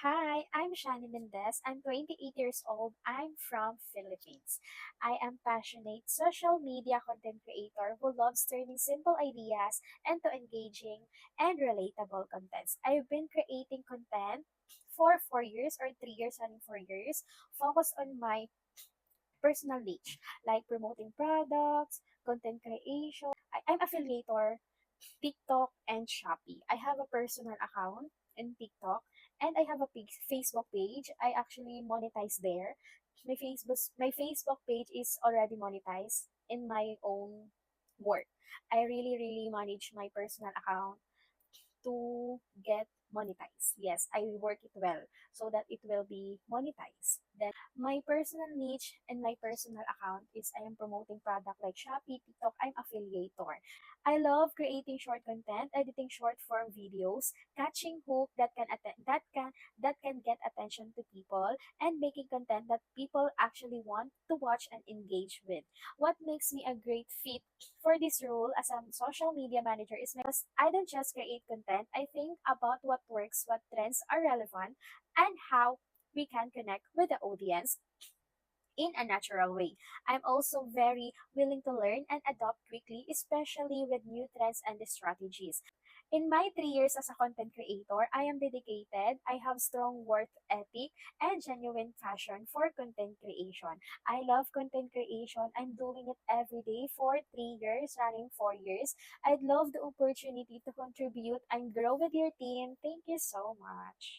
Hi, I'm Shani Mendez. I'm 28 years old. I'm from Philippines. I am passionate social media content creator who loves turning simple ideas into engaging and relatable contents. I've been creating content for 4 years or 3 years running 4 years, focused on my personal niche, like promoting products, content creation. I'm affiliator TikTok and Shopee. I have a personal account in TikTok and I have a Facebook page. I actually monetize there. My Facebook page is already monetized in my own work. I really manage my personal account to get monetized. Yes, I work it well so that it will be monetized. Then my personal niche and my personal account is I am promoting product like Shopee, TikTok. I'm affiliator. I love creating short content, editing short form videos, catching hook that can get attention to people, and making content that people actually want to watch and engage with. What makes me a great fit for this role as a social media manager is because I don't just create content, I think about what works, what trends are relevant, and how we can connect with the audience in a natural way. I'm also very willing to learn and adopt quickly, especially with new trends and strategies. In my 3 years as a content creator, I am dedicated, I have strong work ethic, and genuine passion for content creation. I love content creation. I'm doing it every day for 3 years, running 4 years. I'd love the opportunity to contribute and grow with your team. Thank you so much.